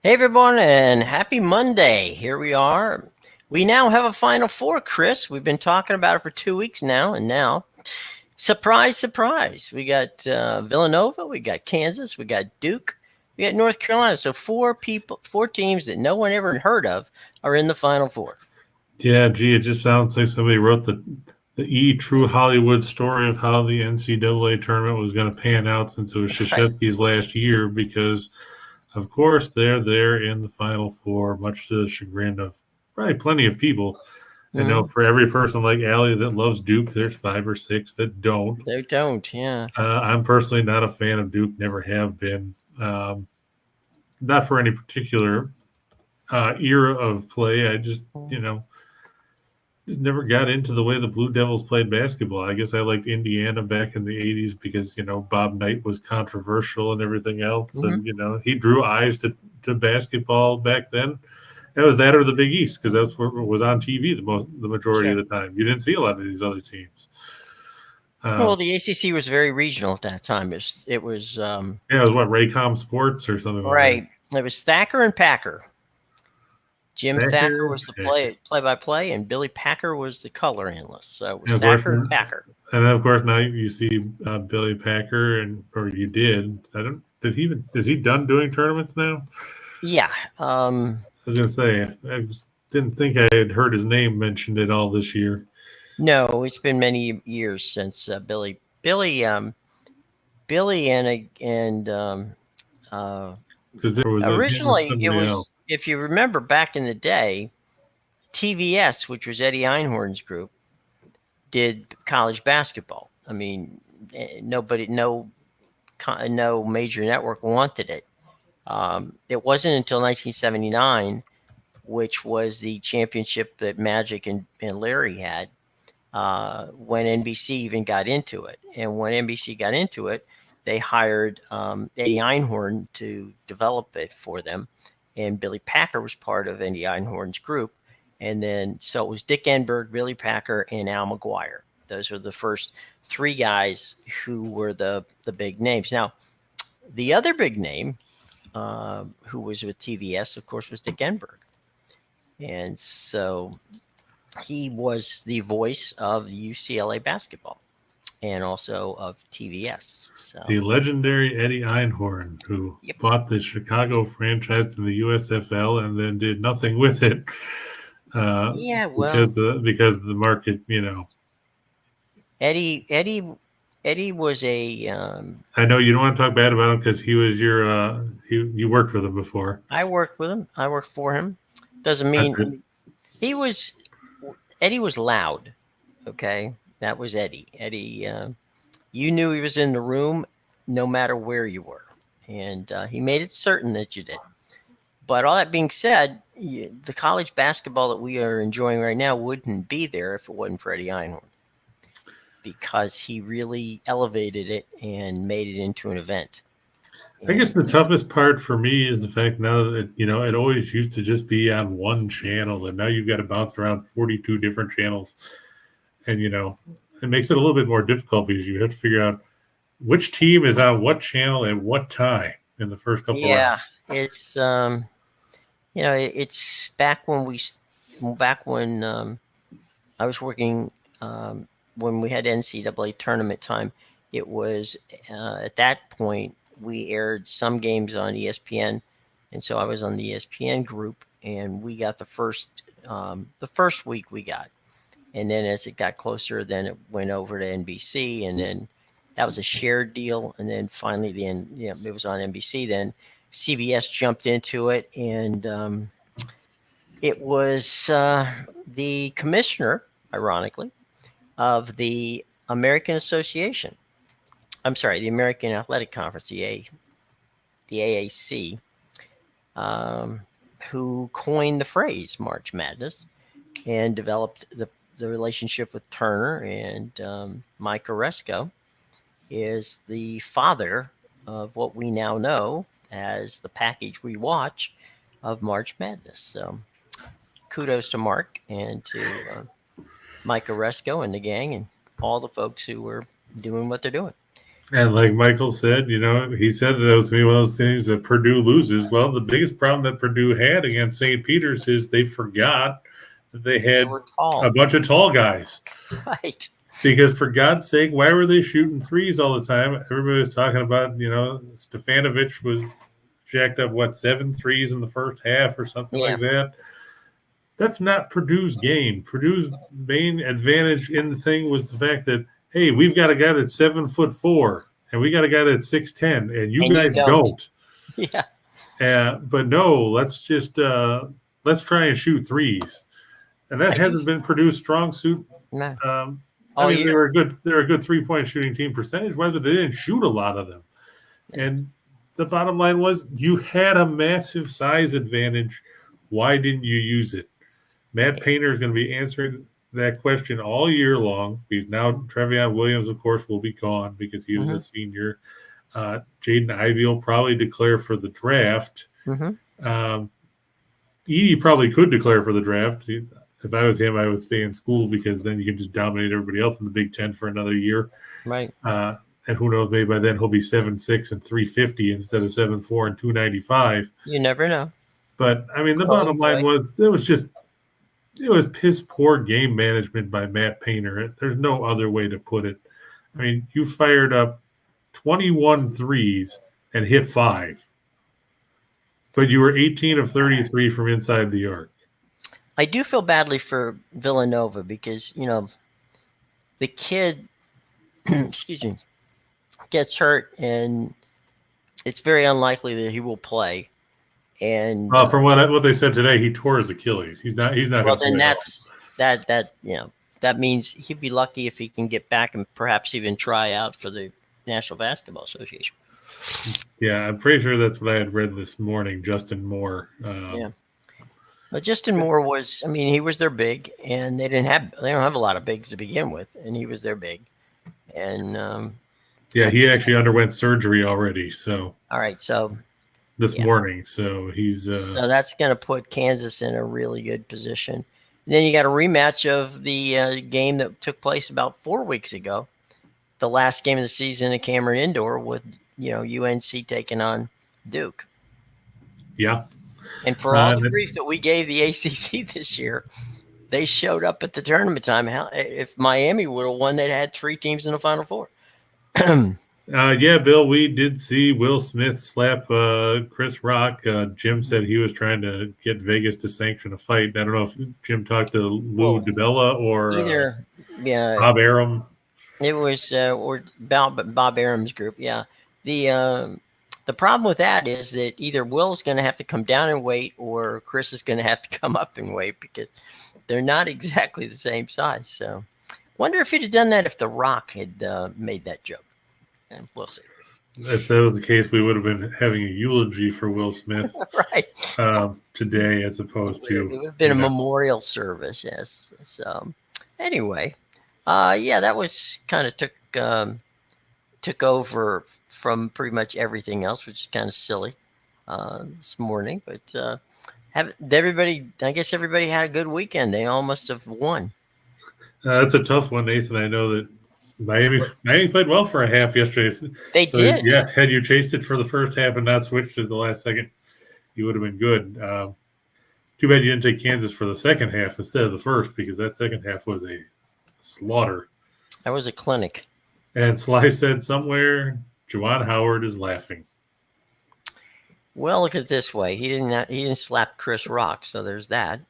Hey everyone, and happy Monday. Here we are. We now have a Final Four, Chris. We've been talking about it for 2 weeks now, and now, surprise, surprise, we got Villanova, we got Kansas, we got Duke, we got North Carolina. So four teams that no one ever heard of are in the Final Four. Yeah, gee, it just sounds like somebody wrote the true Hollywood story of how the NCAA tournament was going to pan out since it was Right. Krzyzewski's last year, because of course they're there in the Final Four, much to the chagrin of probably plenty of people. I know Mm, for every person like Allie that loves Duke, there's 5 or 6 that don't. they don't, yeah. I'm personally not a fan of Duke, never have been. Not for any particular era of play. I just never got into the way the Blue Devils played basketball. I guess I liked Indiana back in the 80s because, Bob Knight was controversial and everything else. Mm-hmm. And, he drew eyes to basketball back then. It was that or the Big East because that's what was on TV the majority of Sure. the time. You didn't see a lot of these other teams. Well, Um, the ACC was very regional at that time. It was yeah, it was what, Raycom Sports or something like that. right. It was Thacker and Packer. Jim Thacker Packer, was the Packer. play-by-play, and Billy Packer was the color analyst. So it And was of course, Thacker and Packer. and then of course now you see Billy Packer, or you did. I don't. Did he even? Is he done doing tournaments now? Yeah. I was gonna say I didn't think I had heard his name mentioned at all this year. No, it's been many years since Billy uh, Because there was him or originally it somebody was, else. if you remember back in the day, TVS, which was Eddie Einhorn's group, did college basketball. I mean, no major network wanted it. It wasn't until 1979, which was the championship that Magic and Larry had, when NBC even got into it. And when NBC got into it, they hired Eddie Einhorn to develop it for them. And Billy Packer was part of Eddie Einhorn's group. And then, so it was Dick Enberg, Billy Packer, and Al McGuire. Those were the first three guys who were the big names. Now, the other big name, who was with TVS, of course, was Dick Enberg. And so he was the voice of UCLA basketball and also of TVS. So, The legendary Eddie Einhorn, who yep. bought the Chicago franchise in the USFL and then did nothing with it Yeah, well, because the market, Eddie was a. I know you don't want to talk bad about him because he was you worked with him before. I worked with him. I worked for him. Doesn't That's mean, I it. mean, he was Eddie was loud. Okay, that was Eddie. Eddie, you knew he was in the room, no matter where you were, and he made it certain that you did. But all that being said, the college basketball that we are enjoying right now wouldn't be there if it wasn't for Eddie Einhorn, because he really elevated it and made it into an event. I guess And the toughest part for me is the fact now that it always used to just be on one channel, and now you've got to bounce around 42 different channels, and it makes it a little bit more difficult because you have to figure out which team is on what channel at what time in the first couple rounds. yeah, it's it's back when I was working, when we had NCAA tournament time. It was at that point we aired some games on ESPN, and so I was on the ESPN group, and we got the first week we got, and then as it got closer, then it went over to NBC, and then that was a shared deal, and then finally it was on NBC. Then CBS jumped into it, and it was the commissioner, ironically, of the American Association. I'm sorry, the American Athletic Conference, the AAC, um, who coined the phrase March Madness and developed the relationship with Turner, and Mike Oresco is the father of what we now know as the package we watch of March Madness. So kudos to Mark and to Mike Oresco and the gang and all the folks who were doing what they're doing. And like Michael said, he said that was going to be one of those things that Purdue loses. Well, the biggest problem that Purdue had against St. Peter's is they forgot that they They had were tall. a bunch of tall guys. Right. Because for God's sake, why were they shooting threes all the time? Everybody was talking about, Stefanovic was jacked up, 7 threes in the first half or something Yeah. like that. That's not Purdue's game. Purdue's main advantage in the thing was the fact that, hey, we've got a guy that's 7'4", and we got a guy that's 6'10", and you And you guys don't. don't. Yeah. But no, let's try and shoot threes, and that hasn't been Purdue's strong suit. No. I mean, year. they're a good 3-point shooting team percentage-wise, but they didn't shoot a lot of them. And the bottom line was you had a massive size advantage. Why didn't you use it? Matt Painter is going to be answering that question all year long. Because now Trevion Williams, of course, will be gone because he was a senior. Jaden Ivey will probably declare for the draft. Edie probably could declare for the draft. If I was him, I would stay in school because then you can just dominate everybody else in the Big Ten for another year. Right. And who knows, maybe by then he'll be 7'6" and 350 instead of 7'4" and 295. You never know. But I mean, the bottom line was it was piss poor game management by Matt Painter. There's no other way to put it. I mean, you fired up 21 threes and hit 5, but you were 18 of 33 from inside the arc. I do feel badly for Villanova because, the kid, excuse me, gets hurt and it's very unlikely that he will play. And from what they said today, he tore his Achilles. He's not. Well, then that means he'd be lucky if he can get back and perhaps even try out for the National Basketball Association. Yeah, I'm pretty sure that's what I had read this morning. Justin Moore. Yeah. But Justin Moore was, he was their big, and they don't have a lot of bigs to begin with, and he was their big. And he actually underwent surgery already. So all right, so this morning, so he's so that's going to put Kansas in a really good position. And then you got a rematch of the game that took place about 4 weeks ago, the last game of the season at Cameron Indoor with UNC taking on Duke. Yeah. And for all the grief that we gave the ACC this year, they showed up at the tournament time. If Miami would have won, they'd had 3 teams in the Final Four. Yeah, Bill, we did see Will Smith slap Chris Rock. Jim said he was trying to get Vegas to sanction a fight. I don't know if Jim talked to Lou DiBella or Bob Arum. It was or Bob Arum's group. Yeah. The problem with that is that either Will's going to have to come down in weight or Chris is going to have to come up in weight because they're not exactly the same size. So wonder if he'd have done that if The Rock had made that joke. And we'll see. If that was the case, we would have been having a eulogy for Will Smith today as opposed to... It would have been a memorial service, yes. So anyway, that was kind of took over from pretty much everything else, which is kind of silly this morning. But I guess everybody had a good weekend. They all must have won. That's a tough one, Nathan. I know that Miami played well for a half yesterday. They did. Yeah, had you chased it for the first half and not switched to the last second, you would have been good. Too bad you didn't take Kansas for the second half instead of the first, because that second half was a slaughter. That was a clinic. And Sly said somewhere, Juwan Howard is laughing. Well, look at it this way. He didn't slap Chris Rock, so there's that,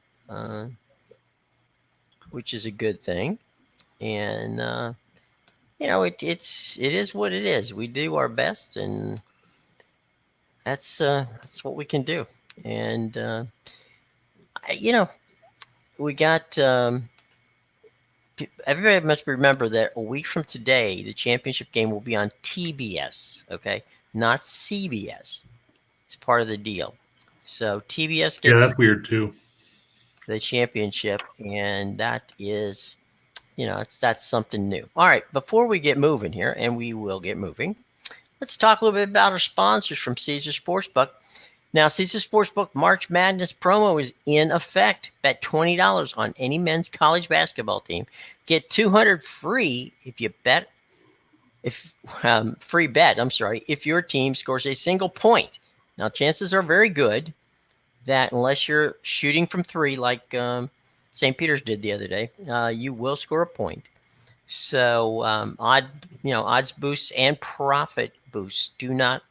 which is a good thing. And it is what it is. We do our best, and that's what we can do. And we got everybody must remember that a week from today, the championship game will be on TBS. Okay, not CBS. It's part of the deal. So TBS gets that's weird too. The championship, and that is. That's something new. All right, before we get moving here, and we will get moving, let's talk a little bit about our sponsors from Caesar Sportsbook. Now, Caesar Sportsbook March Madness promo is in effect. Bet $20 on any men's college basketball team. Get $200 free if free bet, I'm sorry, if your team scores a single point. Now, chances are very good that unless you're shooting from three like St. Peter's did the other day, you will score a point. So odds boosts and profit boosts do not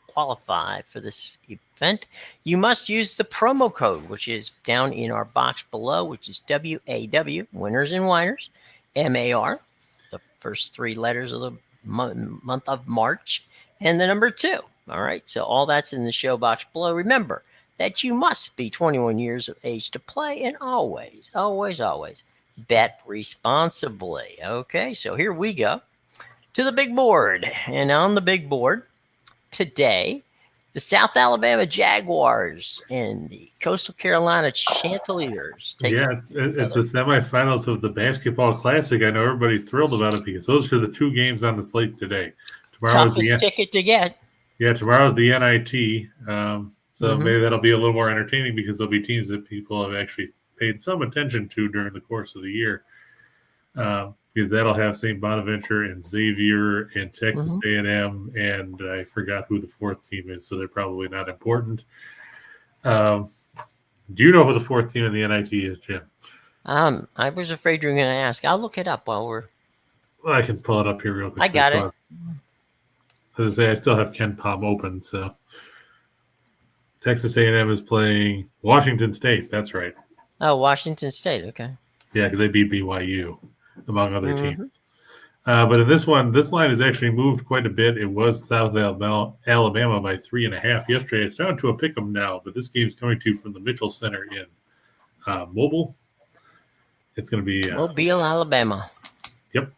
qualify for this event. You must use the promo code, which is down in our box below, which is WAW, Winners and Winers, MAR, the first three letters of the month of March, and the number 2. All right, so all that's in the show box below. Remember that you must be 21 years of age to play, and always, always, always bet responsibly. Okay, so here we go to the big board. And on the big board today, the South Alabama Jaguars and the Coastal Carolina Chanticleers. It's the semifinals of the Basketball Classic. I know everybody's thrilled about it because those are the 2 games on the slate today. Toughest ticket to get. Yeah, tomorrow's the NIT. So maybe that'll be a little more entertaining because there'll be teams that people have actually paid some attention to during the course of the year. Because that'll have St. Bonaventure and Xavier and Texas A&M, and I forgot who the 4th team is, so they're probably not important. Do you know who the 4th team in the NIT is, Jim? I was afraid you were going to ask. I'll look it up while we're... Well, I can pull it up here real quick. I got it. As I say, I still have Ken Palm open, so... Texas A&M is playing Washington State. That's right. Oh, Washington State. Okay. Yeah, because they beat BYU, among other teams. But in this one, this line has actually moved quite a bit. It was South Alabama by 3.5 yesterday. It's down to a pick 'em now, but this game's coming to you from the Mitchell Center in Mobile. It's going to be Mobile, Alabama. Yep.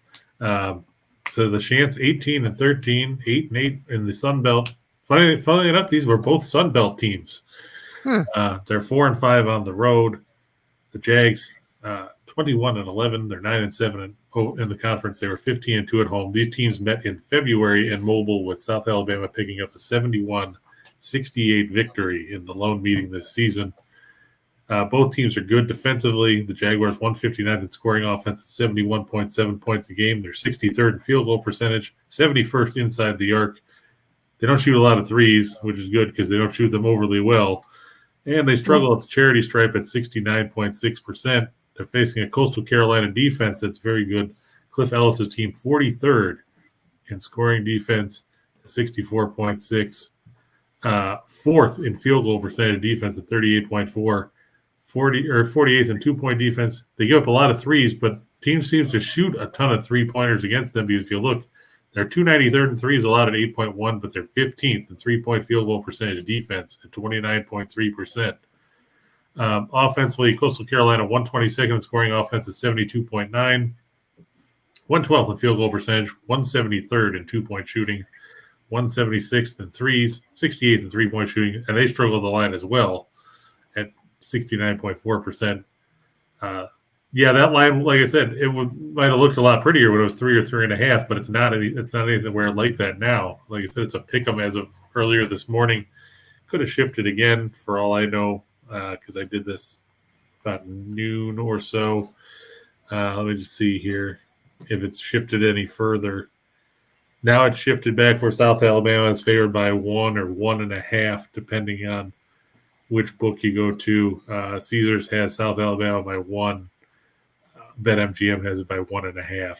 So the Chants 18-13, 8-8 in the Sun Belt. Funnily enough, these were both Sun Belt teams. They're 4-5 on the road. The Jags 21-11. They're 9-7 in the conference. They were 15-2 at home. These teams met in February in Mobile, with South Alabama picking up a 71-68 victory in the lone meeting this season. Both teams are good defensively. The Jaguars 159th in scoring offense, 71.7 points a game. They're 63rd in field goal percentage, 71st inside the arc. They don't shoot a lot of threes, which is good because they don't shoot them overly well. And they struggle at the charity stripe at 69.6%. They're facing a Coastal Carolina defense that's very good. Cliff Ellis's team 43rd in scoring defense, 64.6. 4th in field goal percentage defense at 38.4. 48th in 2-point defense. They give up a lot of threes, but team seems to shoot a ton of 3-pointers against them, because if you look, they're 293rd in threes allowed at 8.1, but they're 15th in 3-point field goal percentage defense at 29.3%. Offensively, Coastal Carolina 122nd in scoring offense at 72.9, 112th in field goal percentage, 173rd in 2-point shooting, 176th in threes, 68th in 3-point shooting, and they struggle the line as well at 69.4%. Yeah, that line, like I said, might have looked a lot prettier when it was 3 or 3.5, but it's not anywhere like that now. Like I said, it's a pick 'em as of earlier this morning. Could have shifted again for all I know, because I did this about noon or so. Let me just see here if it's shifted any further. Now it's shifted back where South Alabama is favored by 1 or 1.5, depending on which book you go to. Caesars has South Alabama by 1. BetMGM has it by 1.5.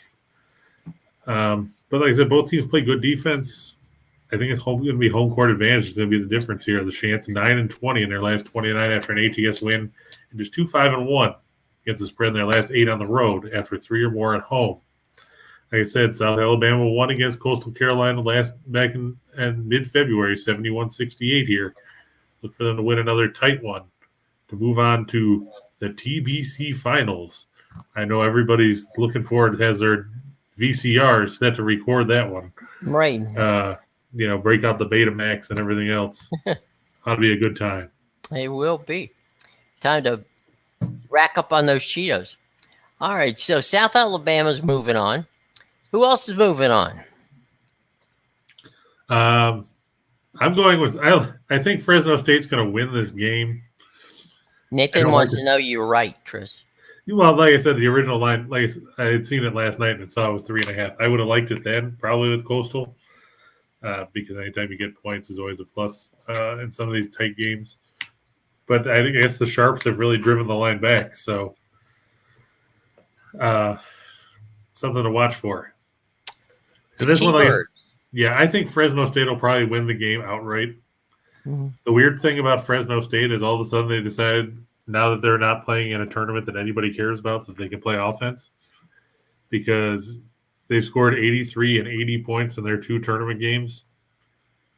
But like I said, both teams play good defense. I think it's going to be home court advantage is going to be the difference here. The Chants 9-20 in their last 29 after an ATS win, and just 2-5-1 against the spread in their last 8 on the road after 3 or more at home. Like I said, South Alabama won against Coastal Carolina back in mid-February, 71-68 here. Look for them to win another tight one to move on to the TBC Finals. I know everybody's looking forward, has their VCR set to record that one. Right. Break out the Betamax and everything else. Ought to be a good time. It will be. Time to rack up on those Cheetos. All right, so South Alabama's moving on. Who else is moving on? I'm going with I think Fresno State's going to win this game. Nathan wants to know you're right, Chris. Well, like I said, the original line, I had seen it last night and saw it was 3.5. I would have liked it then, probably with Coastal, because anytime you get points is always a plus in some of these tight games. But I guess the Sharps have really driven the line back, so something to watch for. And this one, I think Fresno State will probably win the game outright. Mm-hmm. The weird thing about Fresno State is all of a sudden they decided, now that they're not playing in a tournament that anybody cares about, that they can play offense, because they've scored 83 and 80 points in their 2 tournament games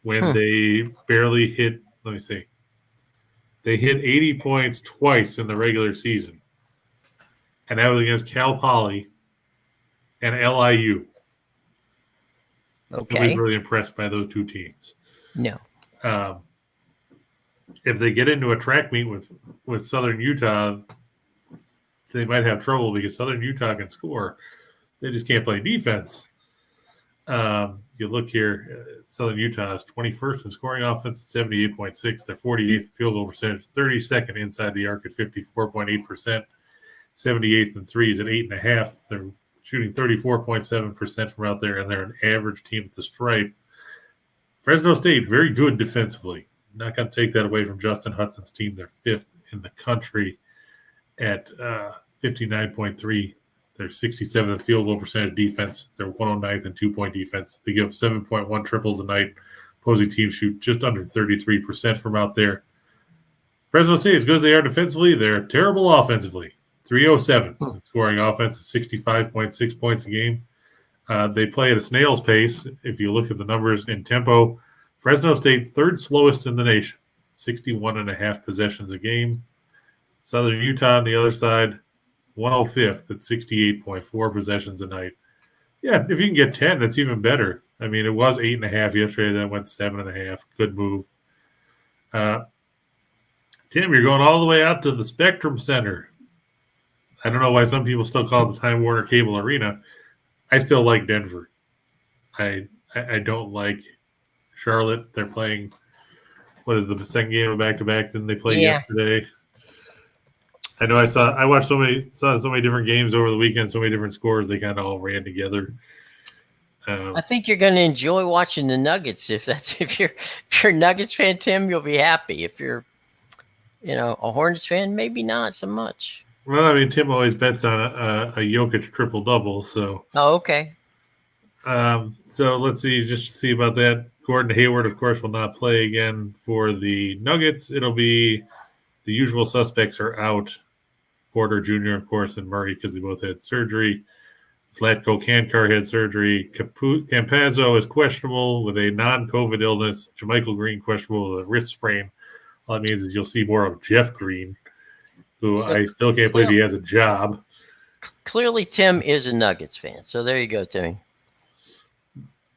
when they barely hit, let me see, they hit 80 points twice in the regular season. And that was against Cal Poly and LIU. Okay. Nobody's really impressed by those 2 teams. No. If they get into a track meet with Southern Utah, they might have trouble because Southern Utah can score. They just can't play defense. You look here, Southern Utah is 21st in scoring offense, 78.6. They're 48th field goal percentage, 32nd inside the arc at 54.8%, 78th in threes at 8.5. They're shooting 34.7% from out there, and they're an average team at the stripe. Fresno State, very good defensively. Not going to take that away from Justin Hudson's team. They're 5th in the country at 59.3. They're 67th field goal percentage defense. They're 109th in 2-point defense. They give 7.1 triples a night. Opposing teams shoot just under 33% from out there. Fresno State, as good as they are defensively, they're terrible offensively. 307 scoring offense, 65.6 points a game. They play at a snail's pace. If you look at the numbers in tempo, Fresno State, 3rd slowest in the nation, 61.5 possessions a game. Southern Utah on the other side, 105th at 68.4 possessions a night. Yeah, if you can get 10, that's even better. I mean, it was 8.5 yesterday, then it went 7.5. Good move. Tim, you're going all the way out to the Spectrum Center. I don't know why some people still call it the Time Warner Cable Arena. I still like Denver. I don't like Charlotte. They're playing, what is the second game of back-to-back? Didn't they play yesterday? I know I watched so many different games over the weekend, so many different scores. They kind of all ran together. I think you're going to enjoy watching the Nuggets. If you're a Nuggets fan, Tim, you'll be happy. If you're, a Hornets fan, maybe not so much. Well, I mean, Tim always bets on a Jokic triple-double, so. Oh, okay. So let's see about that. Gordon Hayward, of course, will not play again for the Nuggets. It'll be the usual suspects are out. Porter Jr., of course, and Murray because they both had surgery. Vlatko Kankar had surgery. Campazzo is questionable with a non-COVID illness. JaMychal Green questionable with a wrist sprain. All that means is you'll see more of Jeff Green, who I still can't believe he has a job. Clearly, Tim is a Nuggets fan. So there you go, Timmy.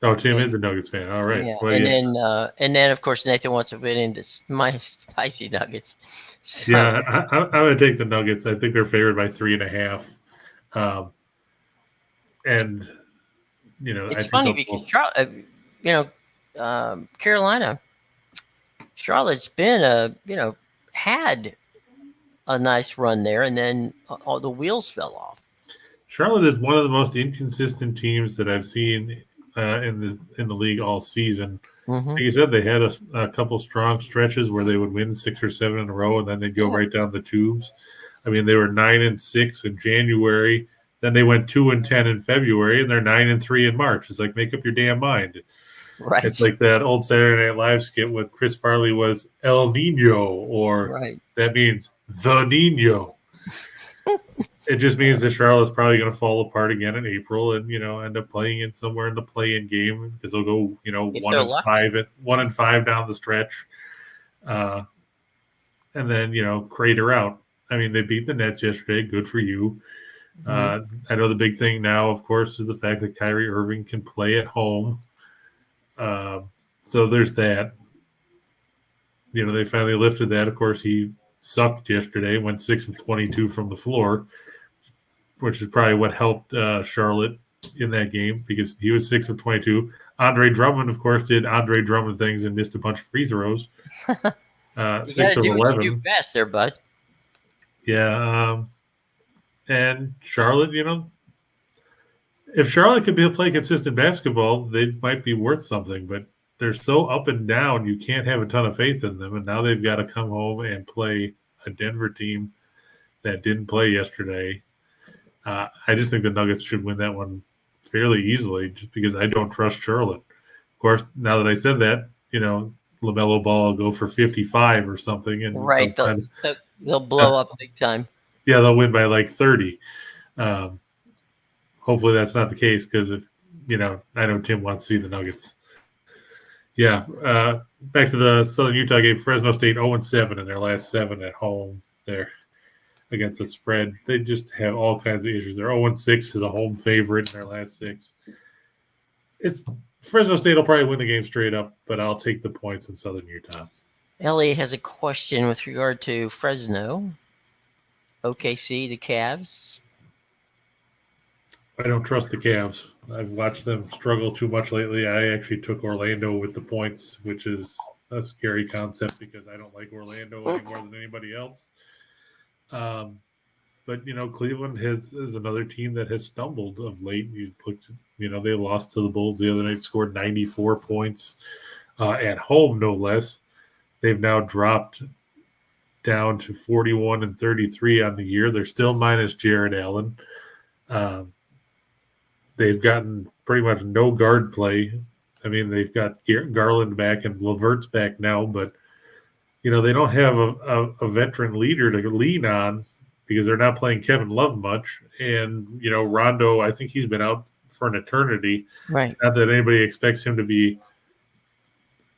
Oh, Tim is a Nuggets fan. All right. Yeah. Well, and then of course Nathan wants to fit into my spicy Nuggets. So. Yeah, I'm going to take the Nuggets. I think they're favored by 3.5. And it's funny because Carolina, Charlotte's been had a nice run there, and then all the wheels fell off. Charlotte is one of the most inconsistent teams that I've seen in the league all season. Mm-hmm. Like you said, they had a couple strong stretches where they would win 6 or 7 in a row, and then they'd go right down the tubes. I mean, they were 9-6 in January. Then they went 2-10 in February, and they're 9-3 in March. It's like, make up your damn mind. Right. It's like that old Saturday Night Live skit with Chris Farley was El Nino, or that means the Nino. It just means that Charlotte's probably going to fall apart again in April, and end up playing in somewhere in the play-in game because they'll go 1-5 down the stretch, and then crater out. I mean, they beat the Nets yesterday. Good for you. I know the big thing now, of course, is the fact that Kyrie Irving can play at home. So there's that. They finally lifted that. Of course, he sucked yesterday, went 6 of 22 from the floor, which is probably what helped Charlotte in that game because he was 6 of 22. Andre Drummond, of course, did Andre Drummond things and missed a bunch of free throws. 6 of 11. You do best there, bud. Yeah. And Charlotte, if Charlotte could play consistent basketball, they might be worth something, but they're so up and down, you can't have a ton of faith in them. And now they've got to come home and play a Denver team that didn't play yesterday. I just think the Nuggets should win that one fairly easily just because I don't trust Charlotte. Of course, now that I said that, LaMelo Ball will go for 55 or something. And Right. They'll blow up big time. Yeah, they'll win by like 30. Hopefully that's not the case because I know Tim wants to see the Nuggets. Yeah, back to the Southern Utah game. Fresno State 0-7 in their last 7 at home there against the spread. They just have all kinds of issues. They're 0-6 as a home favorite in their last 6. Fresno State will probably win the game straight up, but I'll take the points in Southern Utah. Elliot has a question with regard to Fresno, OKC, the Cavs. I don't trust the Cavs. I've watched them struggle too much lately. I actually took Orlando with the points, which is a scary concept because I don't like Orlando any more than anybody else. But Cleveland is another team that has stumbled of late. They lost to the Bulls the other night, scored 94 points at home, no less. They've now dropped down to 41-33 on the year. They're still minus Jared Allen. They've gotten pretty much no guard play. I mean, they've got Garland back and LeVert's back now, but they don't have a veteran leader to lean on because they're not playing Kevin Love much. And Rondo, I think he's been out for an eternity. Right. Not that anybody expects him to be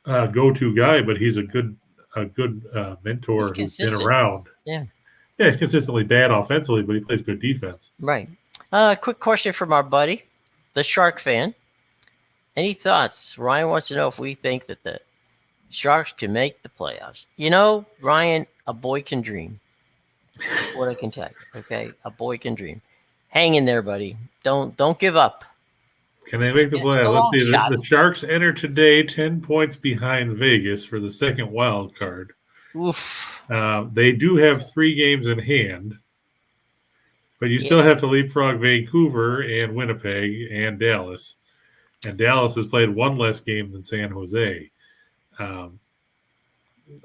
a go-to guy, but he's a good mentor who's been around. Yeah, he's consistently bad offensively, but he plays good defense. Right. Quick question from our buddy, the Shark fan. Any thoughts? Ryan wants to know if we think that the Sharks can make the playoffs. Ryan, a boy can dream. That's what I can tell you. Okay, a boy can dream. Hang in there, buddy. Don't give up. Can they make the playoffs? Let's see. The Sharks enter today 10 points behind Vegas for the second wild card. Oof. They do have 3 games in hand, but you still have to leapfrog Vancouver and Winnipeg and Dallas. And Dallas has played 1 less game than San Jose. On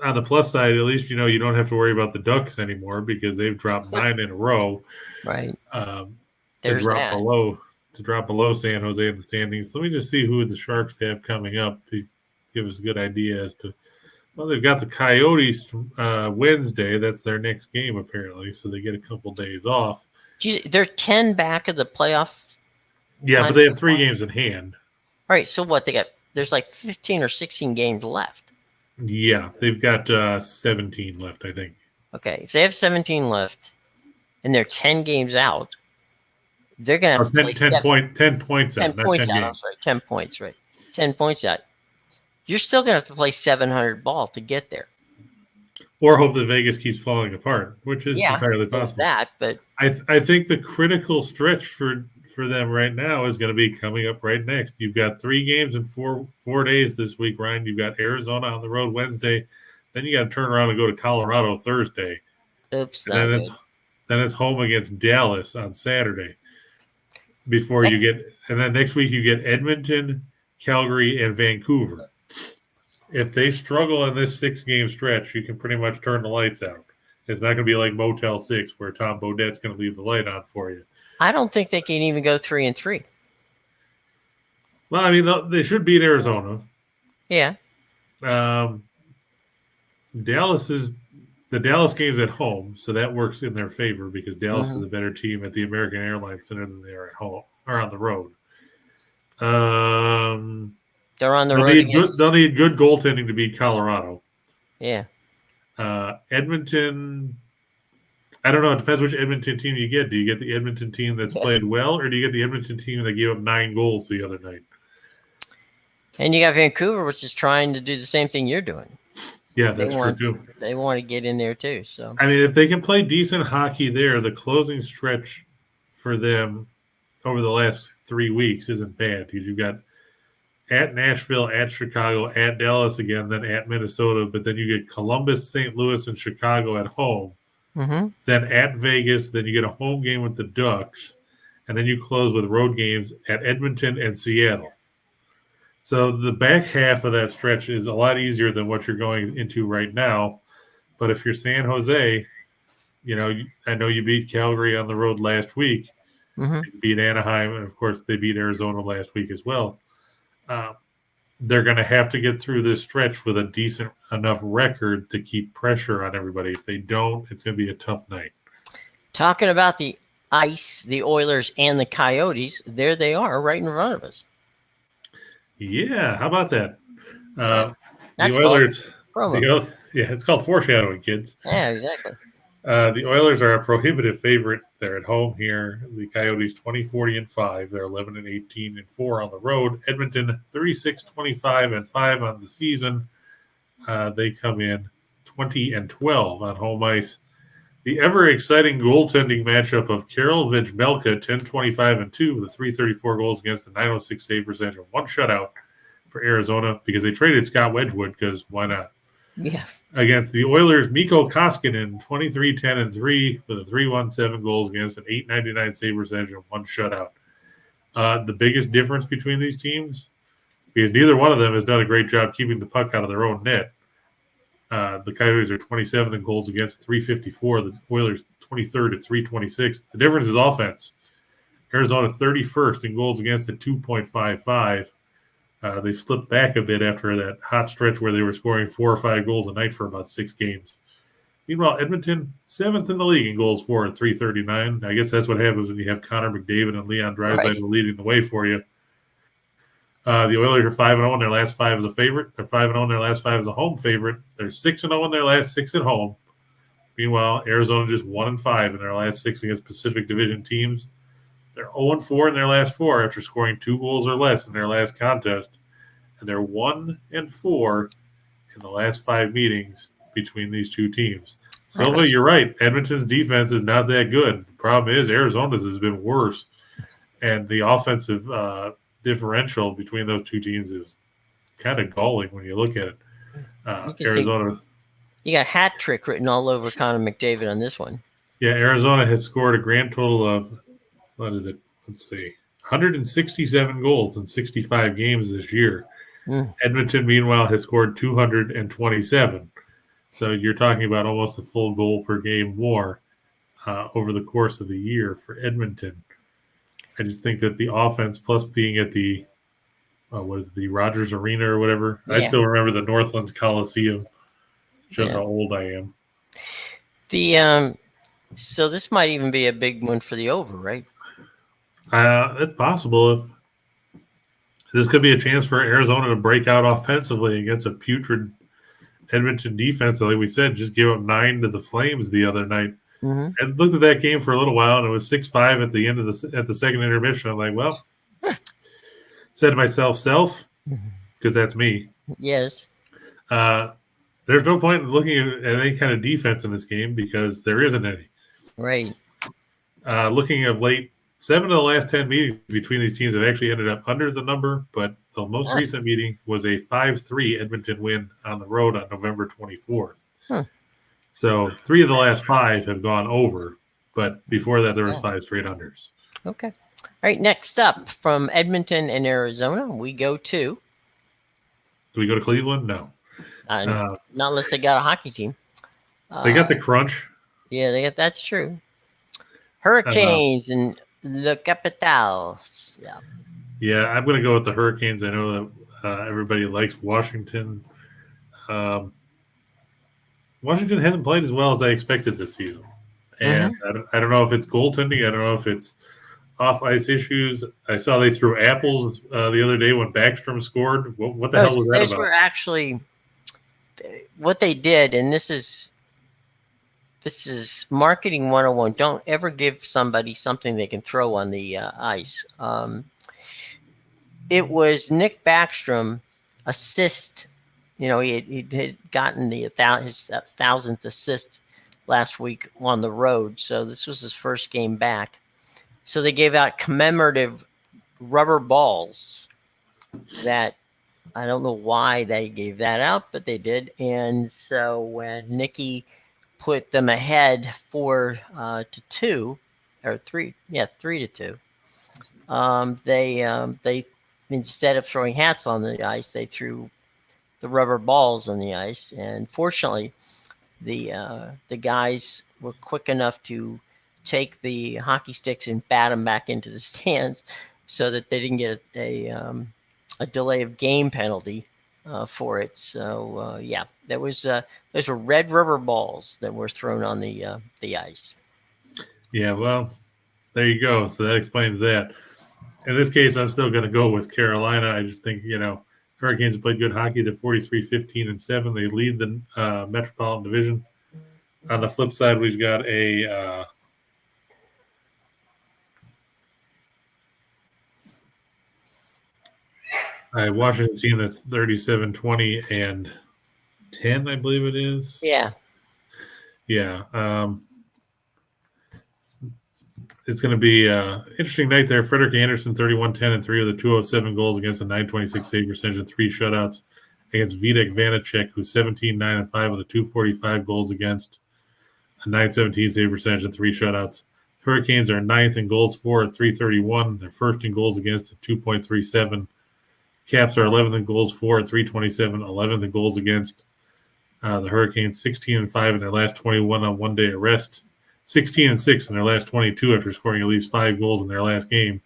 the plus side, at least you don't have to worry about the Ducks anymore because they've dropped 9 in a row. Right. To drop below San Jose in the standings. Let me just see who the Sharks have coming up to give us a good idea as to. Well, they've got the Coyotes Wednesday. That's their next game apparently, so they get a couple days off. They're 10 back of the playoff. Yeah, but they have 3 games in hand. All right, so what they got? There's like 15 or 16 games left. Yeah, they've got 17 left, I think. Okay, if they have 17 left, and they're 10 games out, they're going to have to play 10 points out. 10 points out. I'm sorry, 10 points, right? 10 points out. You're still going to have to play 700 ball to get there. Or hope that Vegas keeps falling apart, which is entirely possible. But I think the critical stretch for them right now is going to be coming up right next. You've got 3 games in 4 days this week, Ryan. You've got Arizona on the road Wednesday. Then you got to turn around and go to Colorado Thursday. Oops. And then it's home against Dallas on Saturday. And then next week you get Edmonton, Calgary, and Vancouver. If they struggle in this 6-game stretch, you can pretty much turn the lights out. It's not going to be like Motel 6 where Tom Baudette's going to leave the light on for you. I don't think they can even go 3-3. Well, I mean, they should beat Arizona. Yeah. The Dallas game's at home, so that works in their favor because Dallas is a better team at the American Airlines Center than they are at home or on the road. They're on the road. They'll need good goaltending to beat Colorado. Yeah. Edmonton, I don't know. It depends which Edmonton team you get. Do you get the Edmonton team that's played well, or do you get the Edmonton team that gave up 9 goals the other night? And you got Vancouver, which is trying to do the same thing you're doing. Yeah, that's true too. They want to get in there too. So I mean, if they can play decent hockey there, the closing stretch for them over the last 3 weeks isn't bad because you've got at Nashville, at Chicago, at Dallas again, then at Minnesota, but then you get Columbus, St. Louis, and Chicago at home. Mm-hmm. then at Vegas, then you get a home game with the Ducks, and then you close with road games at Edmonton and Seattle. So the back half of that stretch is a lot easier than what you're going into right now. But if you're San Jose, I know you beat Calgary on the road last week, Mm-hmm. you beat Anaheim, and of course they beat Arizona last week as well. Uh, they're going to have to get through this stretch with a decent enough record to keep pressure on everybody. If they don't, it's going to be a tough night. Talking about the Ice, the Oilers, and the Coyotes, there they are right in front of us. Yeah, how about that? That's The Oilers, called promo. it's called foreshadowing, kids. Yeah, exactly. The Oilers are a prohibitive favorite. They're at home here. The Coyotes 20-40-5. They're 11-18-4 on the road. Edmonton 36-25-5 on the season. They come in 20-12 on home ice. The ever exciting goaltending matchup of Karel Vejmelka 10-25-2 with a 334 goals against a 906 save percentage of one shutout for Arizona because they traded Scott Wedgwood because why not? Yeah. Against the Oilers, Mikko Koskinen 23-10-3 with a 317 goals against an 899 save percentage and one shutout. The biggest difference between these teams, because neither one of them has done a great job keeping the puck out of their own net. The Coyotes are 27th in goals against 354. The Oilers 23rd at 326. The difference is offense. Arizona 31st in goals against at 2.55. They slipped back a bit after that hot stretch where they were scoring 4 or 5 goals a night for about 6 games. Meanwhile, Edmonton, 7th in the league in goals for at 339. I guess that's what happens when you have Connor McDavid and Leon Draisaitl leading the way for you. The Oilers are 5-0 in their last 5 as a favorite. They're 5-0 in their last 5 as a home favorite. They're 6-0 in their last 6 at home. Meanwhile, Arizona just 1-5 in their last 6 against Pacific Division teams. They're 0-4 in their last 4 after scoring 2 goals or less in their last contest. And they're 1-4 in the last 5 meetings between these two teams. Silva, you're right. Edmonton's defense is not that good. The problem is Arizona's has been worse. And the offensive differential between those two teams is kind of galling when you look at it. Arizona. You got hat trick written all over Connor McDavid on this one. Yeah, Arizona has scored a grand total of, let's see, 167 goals in 65 games this year. Edmonton, meanwhile, has scored 227. So you're talking about almost a full goal per game more over the course of the year for Edmonton. I just think that the offense, plus being at the the Rogers Arena or whatever. Yeah. I still remember the Northlands Coliseum. Shows how old I am. So this might even be a big one for the over, right? It's possible. If this could be a chance for Arizona to break out offensively against a putrid Edmonton defense. Like we said, just gave up 9 to the Flames the other night. Mm-hmm. I looked at that game for a little while, and it was 6-5 at the end of the second intermission. I'm like, well, said to myself, because that's me. Yes. There's no point in looking at any kind of defense in this game because there isn't any. Right. Looking of late, 7 of the last 10 meetings between these teams have actually ended up under the number, but the most recent meeting was a 5-3 Edmonton win on the road on November 24th. So 3 of the last 5 have gone over, but before that there was 5 straight unders. Okay. All right, next up from Edmonton and Arizona, we go to... Do we go to Cleveland? No. Not unless they got a hockey team. They got the crunch. Yeah, that's true. Hurricanes and the Capitals. Yeah, I'm going to go with the Hurricanes. I know that everybody likes Washington. Washington hasn't played as well as I expected this season. And I don't know if it's goaltending. I don't know if it's off-ice issues. I saw they threw apples the other day when Backstrom scored. What the hell was that about? Those were actually what they did, and this is marketing 101. Don't ever give somebody something they can throw on the ice. It was Nick Backstrom assist. He had gotten his 1,000th assist last week on the road, so this was his first game back. So they gave out commemorative rubber balls that I don't know why they gave that out, but they did. And so when Nicky put them ahead 4-2 or 3-2. They instead of throwing hats on the ice, they threw the rubber balls on the ice, and fortunately, the guys were quick enough to take the hockey sticks and bat them back into the stands, so that they didn't get a delay of game penalty for it. So yeah, those were red rubber balls that were thrown on the ice. Yeah, well, there you go. So that explains that. In this case, I'm still going to go with Carolina. I just think, Hurricanes have played good hockey. They're 43-15-7. They lead the Metropolitan Division. On the flip side, we've got a Washington team that's 37-20-10, I believe it is. Yeah. Yeah. It's going to be an interesting night there. Frederick Anderson, 31-10-3 with a 207 goals against a 926 save percentage and 3 shutouts against Vitek Vanacek, who's 17-9-5 with a 245 goals against a 917 save percentage and 3 shutouts. Hurricanes are 9th in goals for at 331. They're first in goals against at 2.37. Caps are 11th in goals for at 327, 11th in goals against. The Hurricanes 16-5 in their last 21 on one-day arrest. 16-6 in their last 22 after scoring at least 5 goals in their last game.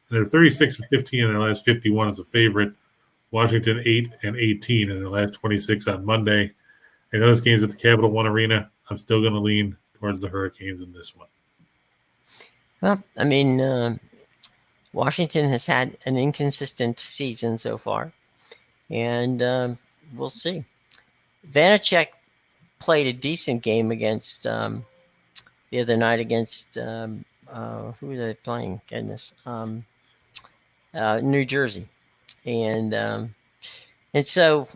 And they're 36-15 in their last 51 as a favorite. Washington 8-18 in their last 26 on Monday. I know this game's at the Capital One Arena. I'm still going to lean towards the Hurricanes in this one. Well, I mean, Washington has had an inconsistent season so far, and we'll see. Vanacek played a decent game against the other night against who were they playing? Goodness, New Jersey, and so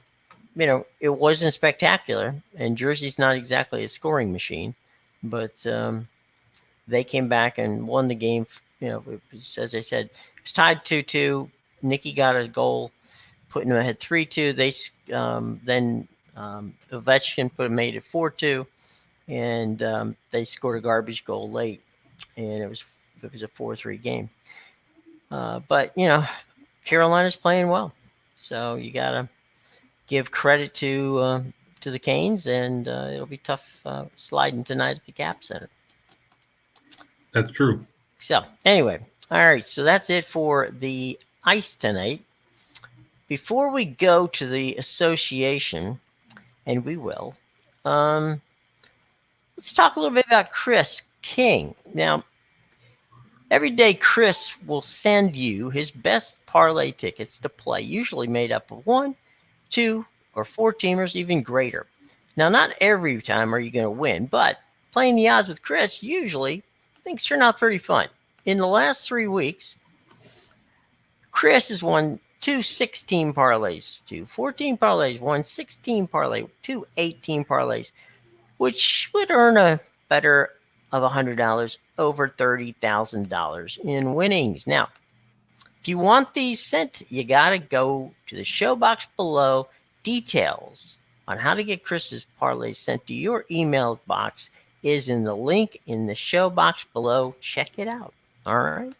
it wasn't spectacular. And Jersey's not exactly a scoring machine, but they came back and won the game. It was, as I said, it was tied 2-2. Nicky got a goal, putting them ahead 3-2. They then Ovechkin made it 4-2. And they scored a garbage goal late, and it was a 4-3 game. But Carolina's playing well, so you gotta give credit to the Canes, and it'll be tough sliding tonight at the Cap Center. That's true. So anyway, all right. So that's it for the ice tonight. Before we go to the association, and we will. Let's talk a little bit about Chris King. Now, every day Chris will send you his best parlay tickets to play, usually made up of 1, 2, or 4 teamers, even greater. Now, not every time are you going to win, but playing the odds with Chris, usually things turn out pretty fun. In the last 3 weeks, Chris has won 2 16 parlays, 2 14 parlays, 1 16 parlay, 2 18 parlays, which would earn a better of $100, over $30,000 in winnings. Now, if you want these sent, you got to go to the show box below. Details on how to get Chris's parlays sent to your email box is in the link in the show box below. Check it out. All right.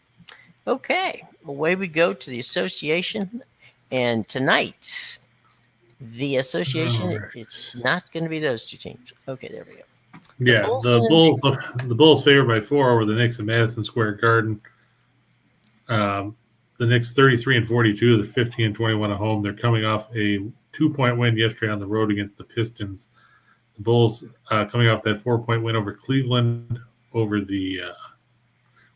Okay. Away we go to the association. And tonight, the association, it's not going to be those 2 teams. Okay, there we go. Yeah, the Bulls favored by 4 over the Knicks at Madison Square Garden. The Knicks 33-42, they're 15-21 at home. They're coming off a 2-point win yesterday on the road against the Pistons. The Bulls coming off that 4-point win over Cleveland over the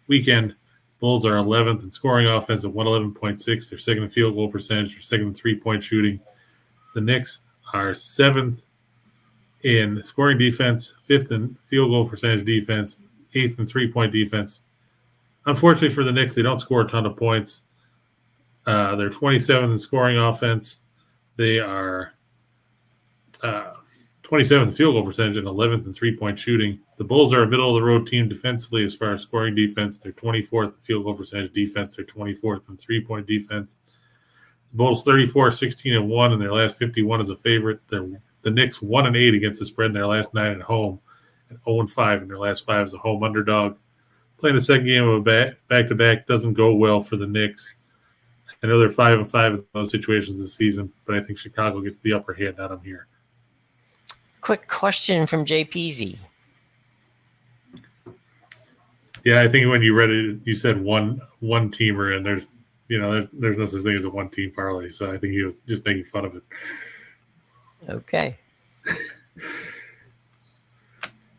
weekend. Bulls are 11th in scoring offense at 111.6. They're second in field goal percentage. They're second in 3-point shooting. The Knicks are 7th in scoring defense, 5th in field goal percentage defense, 8th in 3-point defense. Unfortunately for the Knicks, they don't score a ton of points. They're 27th in scoring offense. They are 27th in field goal percentage and 11th in 3-point shooting. The Bulls are a middle-of-the-road team defensively as far as scoring defense. They're 24th in field goal percentage defense. They're 24th in 3-point defense. The Bulls 34-16-1 in their last 51 as a favorite. The Knicks 1-8 against the spread in their last 9 at home. and 0-5 in their last 5 as a home underdog. Playing the second game of a back-to-back doesn't go well for the Knicks. I know they're 5-5 in those situations this season, but I think Chicago gets the upper hand on them here. Quick question from JPZ. Yeah, I think when you read it, you said one teamer, and there's no such thing as a one team parlay. So I think he was just making fun of it. Okay.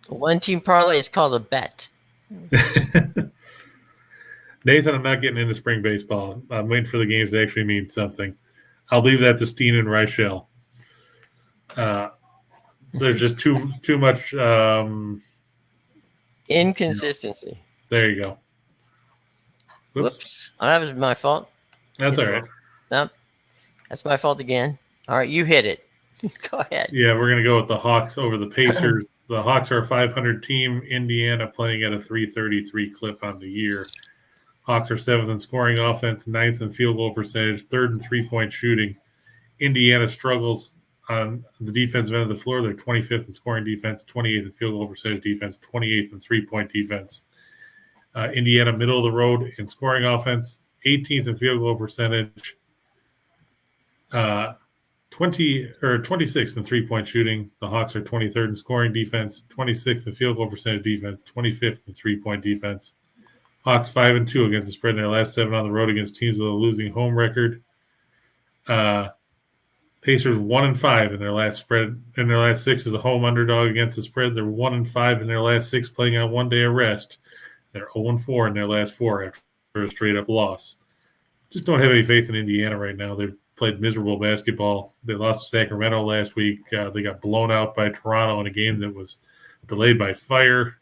One team parlay is called a bet. Nathan, I'm not getting into spring baseball. I'm waiting for the games to actually mean something. I'll leave that to Steen and Reichel. There's just too much inconsistency. There you go. Whoops. That was my fault. That's all right. Nope. That's my fault again. All right, you hit it. Go ahead. Yeah, we're going to go with the Hawks over the Pacers. The Hawks are a 500 team. Indiana playing at a 333 clip on the year. Hawks are 7th in scoring offense, 9th in field goal percentage, 3rd in three-point shooting. Indiana struggles on the defensive end of the floor. They're 25th in scoring defense, 28th in field goal percentage defense, 28th in three-point defense. Indiana, middle of the road in scoring offense, 18th in field goal percentage, 26th in three-point shooting. The Hawks are 23rd in scoring defense, 26th in field goal percentage defense, 25th in three-point defense. Hawks 5-2 against the spread in their last 7 on the road against teams with a losing home record. Pacers 1-5 in their last spread. In their last 6 as a home underdog against the spread. They're 1-5 in their last 6 playing on 1 day of rest. They're 0-4 in their last 4 after a straight-up loss. Just don't have any faith in Indiana right now. They've played miserable basketball. They lost to Sacramento last week. They got blown out by Toronto in a game that was delayed by fire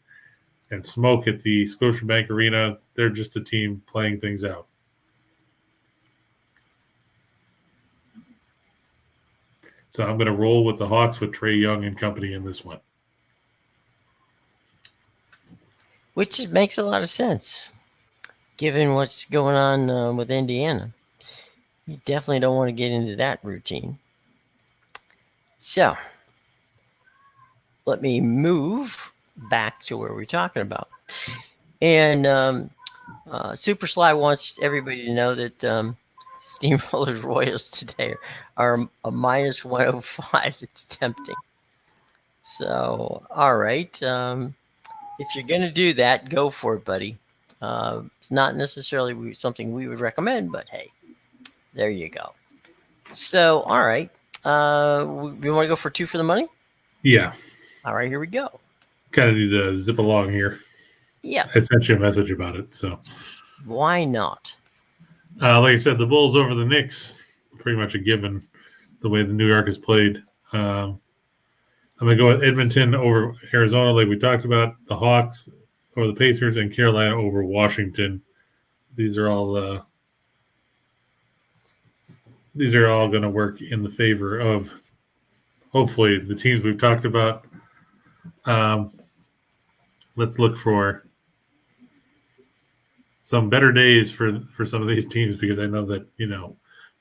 and smoke at the Scotiabank Arena. They're just a team playing things out. So I'm going to roll with the Hawks with Trae Young and company in this one. Which makes a lot of sense, given what's going on with Indiana. You definitely don't want to get into that routine. So, let me move back to where we're talking about. And Super Sly wants everybody to know that Steamrollers Royals today are a minus 105. It's tempting. So, all right. If you're going to do that, go for it, buddy. It's not necessarily something we would recommend, but hey, there you go. So, all right. We want to go for 2 for the money? Yeah. All right, here we go. Kind of need to zip along here. Yeah. I sent you a message about it, so. Why not? Like I said, the Bulls over the Knicks, pretty much a given, the way the New York has played. I'm going to go with Edmonton over Arizona, like we talked about, the Hawks over the Pacers, and Carolina over Washington. These are all going to work in the favor of, hopefully, the teams we've talked about. Let's look for some better days for some of these teams, because I know that,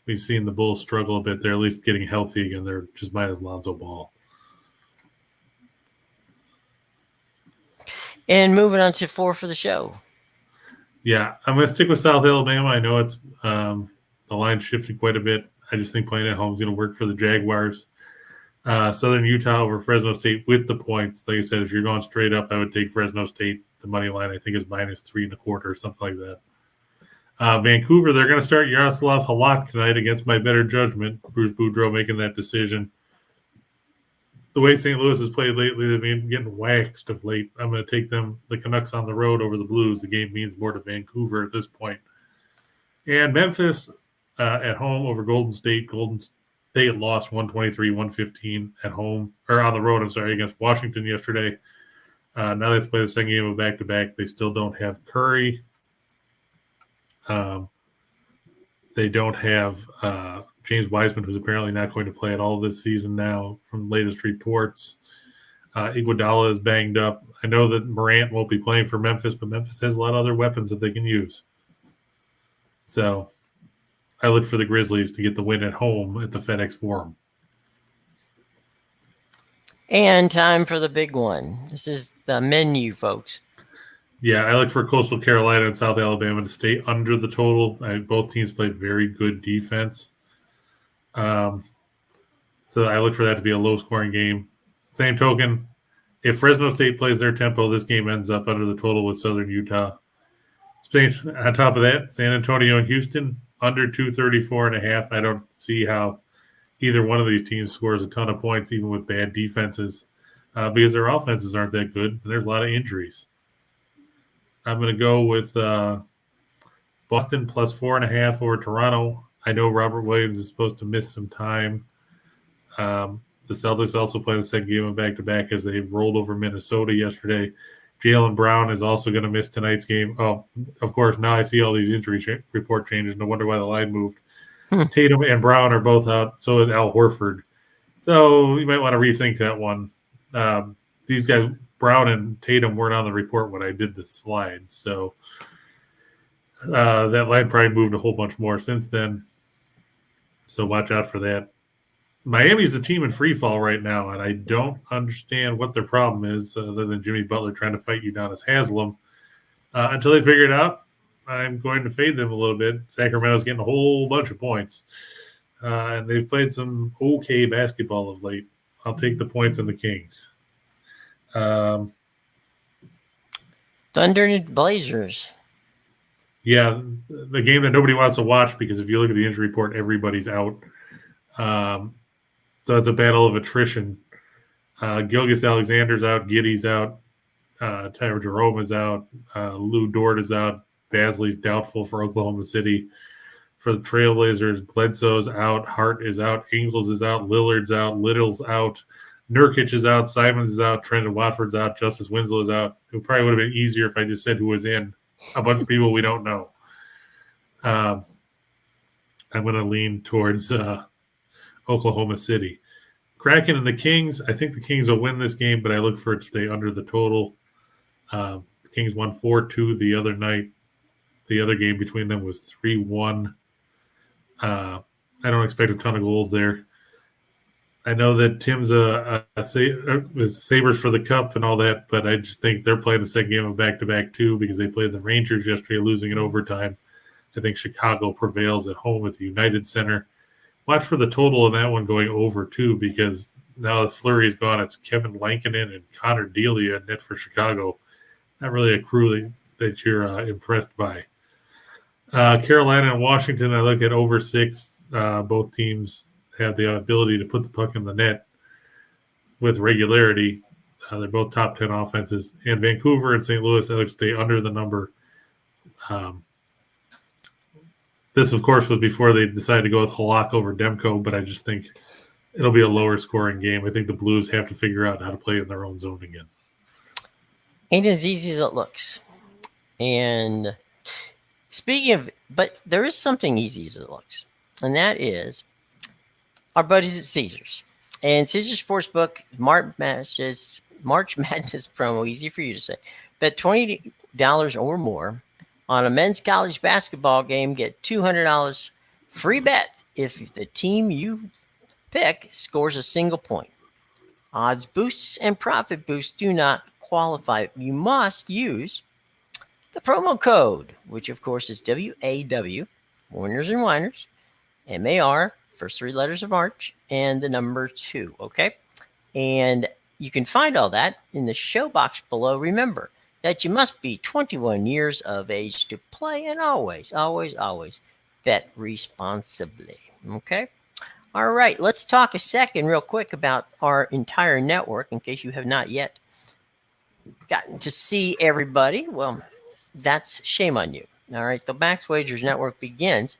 we've seen the Bulls struggle a bit. They're at least getting healthy again. They're just minus Lonzo Ball. And moving on to 4 for the show. Yeah, I'm going to stick with South Alabama. I know it's the line shifted quite a bit. I just think playing at home is going to work for the Jaguars. Southern Utah over Fresno State with the points. Like I said, if you're going straight up, I would take Fresno State. The money line, I think, is minus 3.25 or something like that. Vancouver, they're going to start Yaroslav Halak tonight against my better judgment. Bruce Boudreau making that decision. The way St. Louis has played lately, they've been getting waxed of late. I'm going to take the Canucks on the road over the Blues. The game means more to Vancouver at this point. And Memphis at home over Golden State. Golden State lost 123-115 at home, or on the road, against Washington yesterday. Now they play the second game of back-to-back. They still don't have Curry. They don't have James Wiseman, who's apparently not going to play at all this season now from latest reports. Iguodala is banged up. I know that Morant won't be playing for Memphis, but Memphis has a lot of other weapons that they can use. So I look for the Grizzlies to get the win at home at the FedEx Forum. And time for the big one. This is the menu, folks. Yeah, I look for Coastal Carolina and South Alabama to stay under the total. Both teams play very good defense. Um, so I look for that to be a low scoring game. Same token, if Fresno State plays their tempo, this game ends up under the total with Southern Utah. On top of that, San Antonio and Houston under 234.5. I don't see how either one of these teams scores a ton of points, even with bad defenses, because their offenses aren't that good. And there's a lot of injuries. I'm going to go with Boston plus 4.5 over Toronto. I know Robert Williams is supposed to miss some time. The Celtics also play the second game of back-to-back as they rolled over Minnesota yesterday. Jaylen Brown is also going to miss tonight's game. Oh, of course, now I see all these injury report changes. No wonder why the line moved. Tatum and Brown are both out. So is Al Horford. So you might want to rethink that one. These guys, Brown and Tatum, weren't on the report when I did the slide. So that line probably moved a whole bunch more since then. So watch out for that. Miami's the team in free fall right now, and I don't understand what their problem is other than Jimmy Butler trying to fight you down as Haslam. Until they figure it out, I'm going to fade them a little bit. Sacramento's getting a whole bunch of points, and they've played some okay basketball of late. I'll take the points in the Kings. Thunder and Blazers. Yeah, the game that nobody wants to watch because if you look at the injury report, everybody's out. So it's a battle of attrition. Gilgeous Alexander's out. Giddy's out. Tyler Jerome is out. Lou Dort is out. Basley's doubtful for Oklahoma City. For the Trailblazers, Bledsoe's out. Hart is out. Ingles is out. Lillard's out. Little's out. Nurkic is out. Simons is out. Trendon Watford's out. Justice Winslow is out. It probably would have been easier if I just said who was in. A bunch of people we don't know. I'm going to lean towards Oklahoma City. Kraken and the Kings. I think the Kings will win this game, but I look for it to stay under the total. The Kings won 4-2 the other night. The other game between them was 3-1. I don't expect a ton of goals there. I know that Tim's Sabres for the Cup and all that, but I just think they're playing the second game of back-to-back too because they played the Rangers yesterday, losing in overtime. I think Chicago prevails at home at the United Center. Watch for the total in that one going over, too, because now the Flurry's gone. It's Kevin Lankinen and Connor Delia net for Chicago. Not really a crew that you're impressed by. Carolina and Washington, I look at over 6. Both teams have the ability to put the puck in the net with regularity. They're both top 10 offenses. And Vancouver and St. Louis, I look to stay under the number. This, of course, was before they decided to go with Halak over Demko, but I just think it'll be a lower scoring game. I think the Blues have to figure out how to play in their own zone again. Ain't as easy as it looks. And speaking of, but there is something easy as it looks, and that is our buddies at Caesars. And Caesars Sportsbook, March Madness promo, easy for you to say. Bet $20 or more on a men's college basketball game, get $200 free bet if the team you pick scores a single point. Odds boosts and profit boosts do not qualify. You must use the promo code, which of course is WAW, Winners and Winers, MAR, first 3 letters of March, and the number 2, okay? And you can find all that in the show box below. Remember that you must be 21 years of age to play, and always, always, always bet responsibly. Okay? All right, let's talk a second real quick about our entire network in case you have not yet gotten to see everybody. Well, that's shame on you. All right, the Max Wagers Network begins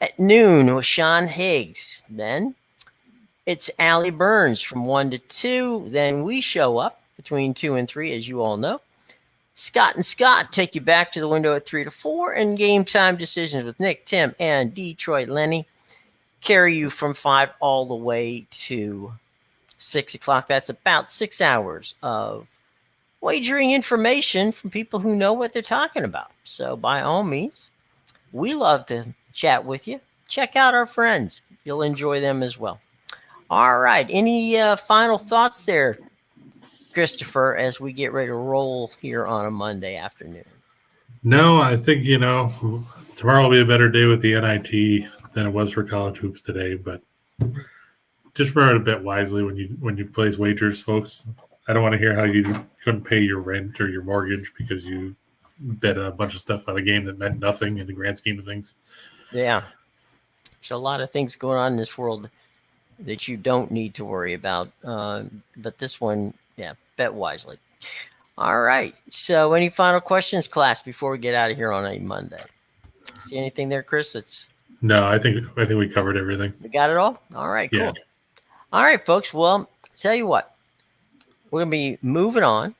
at noon with Sean Higgs. Then it's Allie Burns from 1 to 2. Then we show up between 2 and 3, as you all know. Scott and Scott take you back to the window at 3 to 4, and game time decisions with Nick, Tim, and Detroit Lenny carry you from 5 all the way to 6 o'clock. That's about 6 hours of wagering information from people who know what they're talking about. So by all means, we love to chat with you. Check out our friends. You'll enjoy them as well. All right. Any final thoughts there, Christopher, as we get ready to roll here on a Monday afternoon? No, I think, tomorrow will be a better day with the NIT than it was for college hoops today. But just remember to bet wisely when you place wagers, folks. I don't want to hear how you couldn't pay your rent or your mortgage because you bet a bunch of stuff on a game that meant nothing in the grand scheme of things. Yeah. There's a lot of things going on in this world that you don't need to worry about. But this one, yeah, bet wisely. All right. So, any final questions, class, before we get out of here on a Monday? See anything there, Chris? No, I think we covered everything. We got it all. All right, cool. Yeah. All right, folks. Well, tell you what, we're gonna be moving on.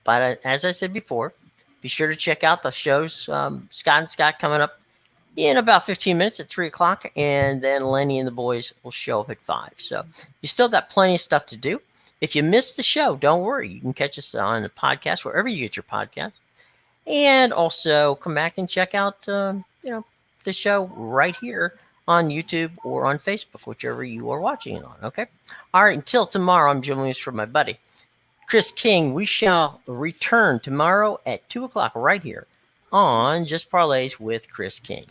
But as I said before, be sure to check out the shows. Scott and Scott coming up in about 15 minutes at 3 o'clock, and then Lenny and the boys will show up at 5. So you still got plenty of stuff to do. If you missed the show, don't worry. You can catch us on the podcast, wherever you get your podcast. And also come back and check out, the show right here on YouTube or on Facebook, whichever you are watching it on. Okay. All right. Until tomorrow, I'm Jim Williams for my buddy Chris King. We shall return tomorrow at 2 o'clock right here on Just Parlays with Chris King.